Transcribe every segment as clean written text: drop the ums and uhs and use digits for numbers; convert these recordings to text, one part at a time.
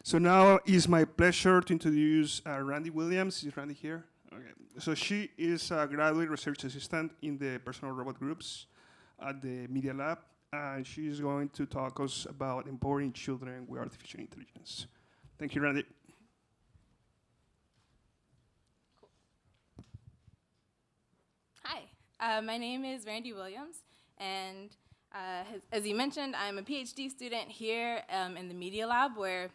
So now it's my pleasure to introduce Randi Williams. Is Randi here? Okay. So she is a graduate research assistant in the personal robot groups at the Media Lab, and she's going to talk us about empowering children with artificial intelligence. Thank you, Randi. Hi, my name is Randi Williams, and as you mentioned, I'm a PhD student here in the Media Lab, where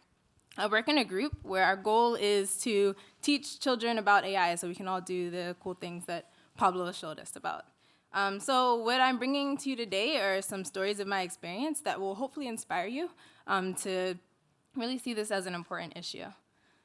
I work in a group where our goal is to teach children about AI so we can all do the cool things that Pablo showed us about. So what I'm bringing to you today are some stories of my experience that will hopefully inspire you to really see this as an important issue.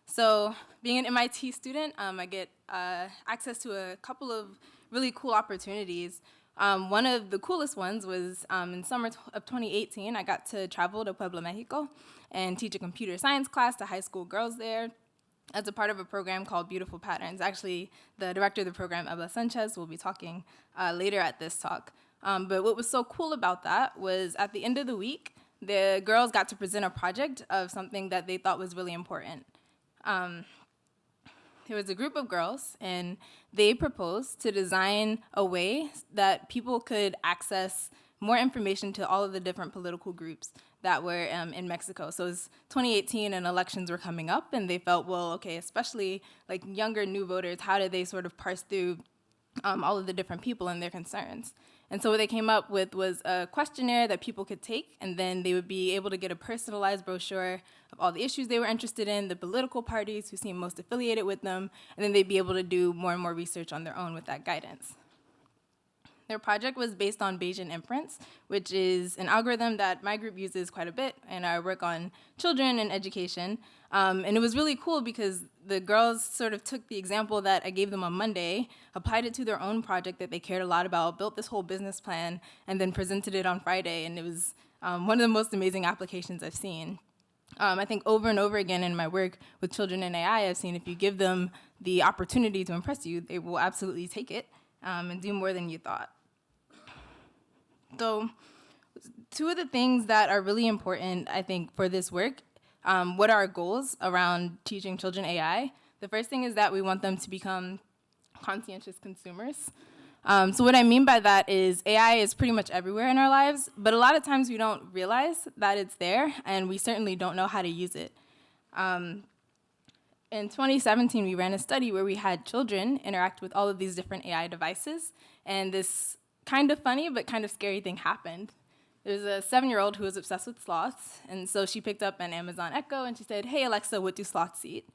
So being an MIT student, I get access to a couple of really cool opportunities. One of the coolest ones was in summer of 2018, I got to travel to Puebla, Mexico, and teach a computer science class to high school girls there as a part of a program called Beautiful Patterns. Actually, the director of the program, Eva Sanchez, will be talking later at this talk. But what was so cool about that was at the end of the week, the girls got to present a project of something that they thought was really important. There was a group of girls, and they proposed to design a way that people could access more information to all of the different political groups that were in Mexico. So it was 2018 and elections were coming up, and they felt, well, okay, especially like younger new voters, how do they sort of parse through all of the different people and their concerns? And so what they came up with was a questionnaire that people could take, and then they would be able to get a personalized brochure of all the issues they were interested in, the political parties who seemed most affiliated with them, and then they'd be able to do more and more research on their own with that guidance. Their project was based on Bayesian inference, which is an algorithm that my group uses quite a bit in our work on children and education. And it was really cool because the girls sort of took the example that I gave them on Monday, applied it to their own project that they cared a lot about, built this whole business plan, and then presented it on Friday. And it was one of the most amazing applications I've seen. I think over and over again in my work with children and AI, I've seen if you give them the opportunity to impress you, they will absolutely take it and do more than you thought. So two of the things that are really important, I think, for this work, what are our goals around teaching children AI? The first thing is that we want them to become conscientious consumers. So what I mean by that is AI is pretty much everywhere in our lives, but a lot of times we don't realize that it's there, and we certainly don't know how to use it. In 2017, we ran a study where we had children interact with all of these different AI devices, and this kind of funny but kind of scary thing happened. There was a 7-year-old who was obsessed with sloths, and so she picked up an Amazon Echo and she said, "Hey Alexa, what do sloths eat?"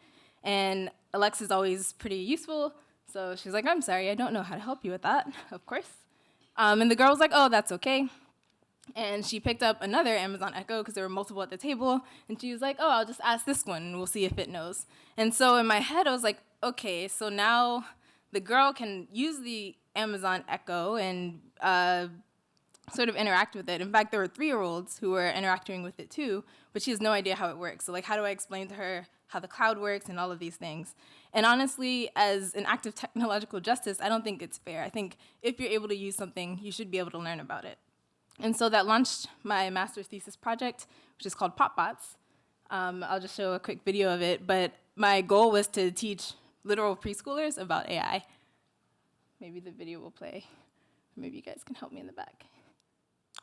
And Alexa's always pretty useful, so she's like, "I'm sorry, I don't know how to help you with that," of course. And the girl was like, "Oh, that's okay." And she picked up another Amazon Echo because there were multiple at the table, and she was like, "Oh, I'll just ask this one and we'll see if it knows." And so in my head, I was like, okay, so now the girl can use the Amazon Echo and sort of interact with it. In fact, there were 3-year-olds who were interacting with it too, but she has no idea how it works. So like, how do I explain to her how the cloud works and all of these things? And honestly, as an act of technological justice, I don't think it's fair. I think if you're able to use something, you should be able to learn about it. And so that launched my master's thesis project, which is called PopBots. I'll just show a quick video of it, but my goal was to teach literal preschoolers about AI. Maybe the video will play. Maybe you guys can help me in the back.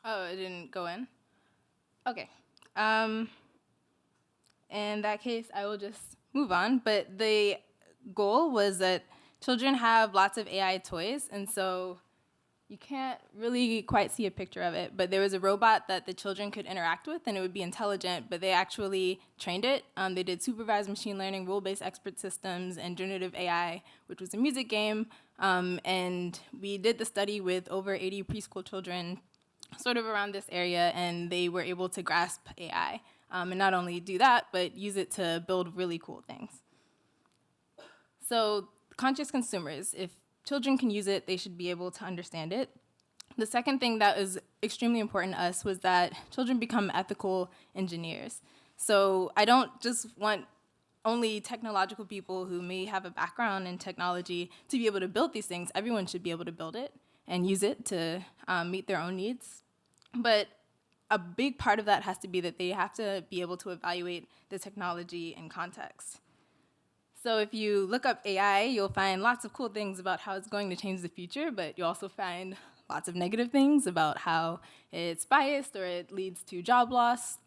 Oh, it didn't go in? Okay. In that case, I will just move on. But the goal was that children have lots of AI toys, and so you can't really quite see a picture of it, but there was a robot that the children could interact with, and it would be intelligent, but they actually trained it. They did supervised machine learning, rule-based expert systems, and generative AI, which was a music game. And we did the study with over 80 preschool children sort of around this area, and they were able to grasp AI. And not only do that, but use it to build really cool things. So conscious consumers, if children can use it, they should be able to understand it. The second thing that was extremely important to us was that children become ethical engineers. So I don't just want only technological people who may have a background in technology to be able to build these things. Everyone should be able to build it and use it to meet their own needs. But a big part of that has to be that they have to be able to evaluate the technology in context. So if you look up AI, you'll find lots of cool things about how it's going to change the future, but you also find lots of negative things about how it's biased or it leads to job loss.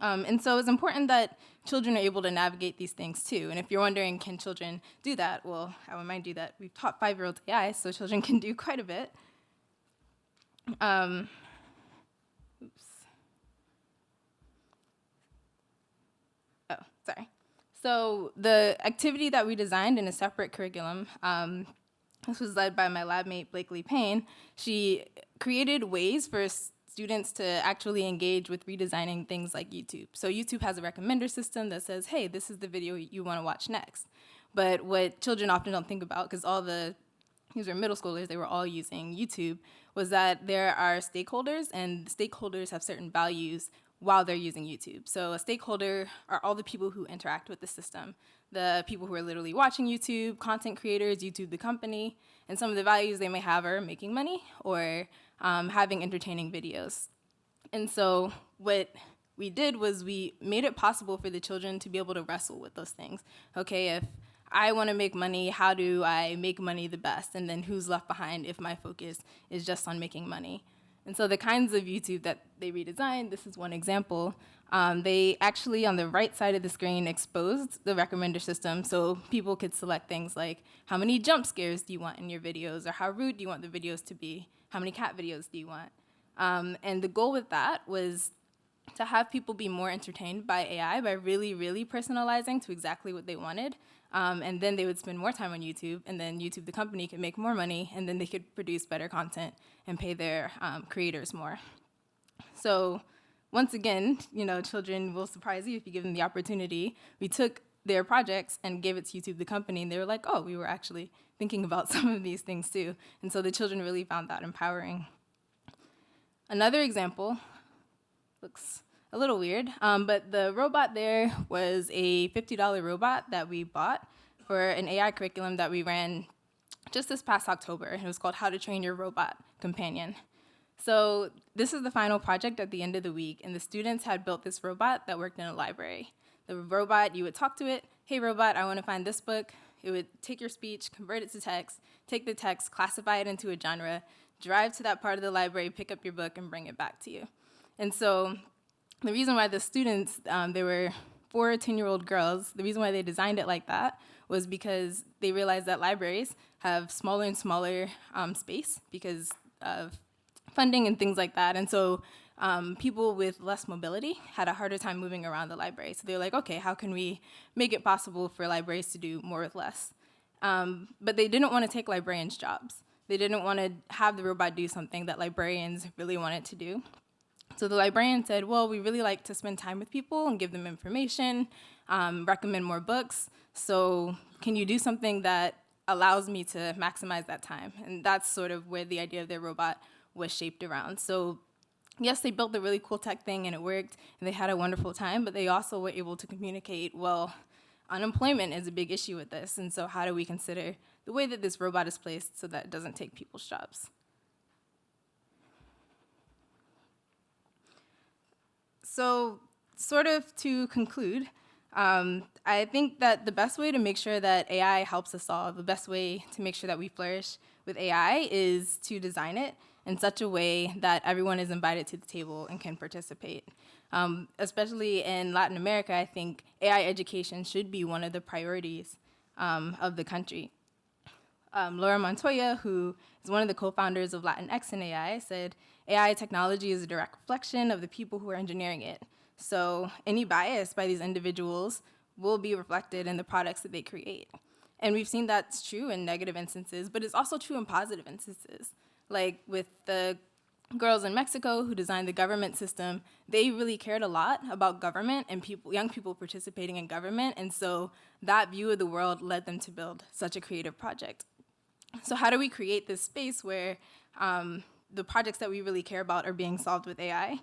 And so it's important that children are able to navigate these things too. And if you're wondering, can children do that? Well, I remind you that we've taught 5-year-olds AI, so children can do quite a bit. Oops. Oh, sorry. So the activity that we designed in a separate curriculum, this was led by my lab mate, Blakely Payne. She created ways for students to actually engage with redesigning things like YouTube. So YouTube has a recommender system that says, hey, this is the video you want to watch next. But what children often don't think about, because these were middle schoolers, they were all using YouTube, was that there are stakeholders, and stakeholders have certain values while they're using YouTube. So a stakeholder are all the people who interact with the system, the people who are literally watching YouTube, content creators, YouTube the company, and some of the values they may have are making money or having entertaining videos. And so what we did was we made it possible for the children to be able to wrestle with those things. Okay, if I want to make money, how do I make money the best? And then who's left behind if my focus is just on making money? And so the kinds of YouTube that they redesigned, this is one example, they actually, on the right side of the screen, exposed the recommender system so people could select things like how many jump scares do you want in your videos, or how rude do you want the videos to be, how many cat videos do you want? And the goal with that was to have people be more entertained by AI by really, really personalizing to exactly what they wanted. And then they would spend more time on YouTube, and then YouTube, the company, could make more money, and then they could produce better content and pay their creators more. So once again, children will surprise you if you give them the opportunity. We took their projects and gave it to YouTube, the company, and they were like, oh, we were actually thinking about some of these things too. And so the children really found that empowering. Another example looks a little weird, but the robot there was a $50 robot that we bought for an AI curriculum that we ran just this past October. It was called How to Train Your Robot Companion. So this is the final project at the end of the week, and the students had built this robot that worked in a library. The robot, you would talk to it, hey robot, I want to find this book. It would take your speech, convert it to text, take the text, classify it into a genre, drive to that part of the library, pick up your book, and bring it back to you. And so the reason why the students, they were 4 10-year-old girls, the reason why they designed it like that was because they realized that libraries have smaller and smaller space because of funding and things like that. And so people with less mobility had a harder time moving around the library. So they were like, okay, how can we make it possible for libraries to do more with less? But they didn't want to take librarians' jobs. They didn't want to have the robot do something that librarians really wanted to do. So the librarian said, well, we really like to spend time with people and give them information, recommend more books. So can you do something that allows me to maximize that time? And that's sort of where the idea of their robot was shaped around. So yes, they built a really cool tech thing and it worked and they had a wonderful time, but they also were able to communicate, well, unemployment is a big issue with this. And so how do we consider the way that this robot is placed so that it doesn't take people's jobs? So sort of to conclude, I think that the best way to make sure that AI helps us all, the best way to make sure that we flourish with AI is to design it in such a way that everyone is invited to the table and can participate. Especially in Latin America, I think AI education should be one of the priorities of the country. Laura Montoya, who is one of the co-founders of Latinx in AI, said, AI technology is a direct reflection of the people who are engineering it. So any bias by these individuals will be reflected in the products that they create. And we've seen that's true in negative instances, but it's also true in positive instances. Like with the girls in Mexico who designed the government system, they really cared a lot about government and young people participating in government, and so that view of the world led them to build such a creative project. So how do we create this space where the projects that we really care about are being solved with AI?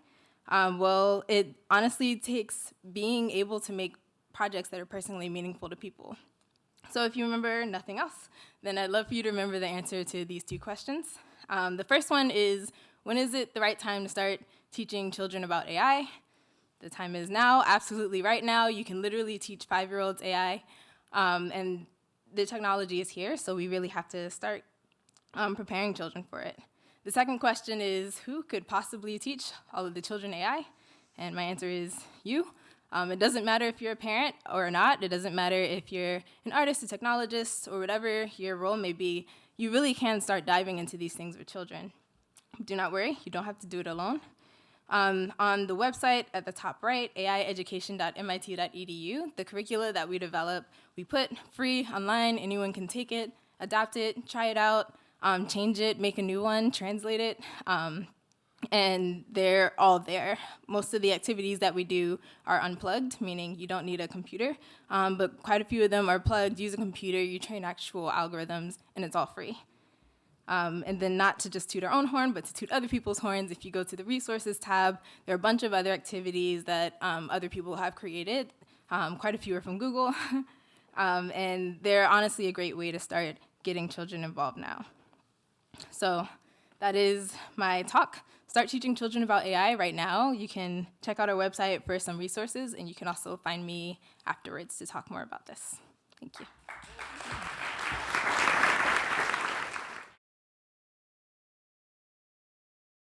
Well, it honestly takes being able to make projects that are personally meaningful to people. So if you remember nothing else, then I'd love for you to remember the answer to these 2 questions. The first one is, when is it the right time to start teaching children about AI. The time is now, absolutely right now. You can literally teach 5-year-olds AI, and the technology is here, so we really have to start preparing children for it. The second question is, who could possibly teach all of the children AI? And my answer is you. It doesn't matter if you're a parent or not. It doesn't matter if you're an artist, a technologist, or whatever your role may be. You really can start diving into these things with children. Do not worry, you don't have to do it alone. On the website at the top right, aieducation.mit.edu, the curricula that we develop, we put free online. Anyone can take it, adapt it, try it out, change it, make a new one, translate it, and they're all there. Most of the activities that we do are unplugged, meaning you don't need a computer, but quite a few of them are plugged. Use a computer, you train actual algorithms, and it's all free. And then not to just toot our own horn, but to toot other people's horns. If you go to the resources tab, there are a bunch of other activities that other people have created. Quite a few are from Google. And they're honestly a great way to start getting children involved now. So that is my talk. Start teaching children about AI right now. You can check out our website for some resources, and you can also find me afterwards to talk more about this. Thank you.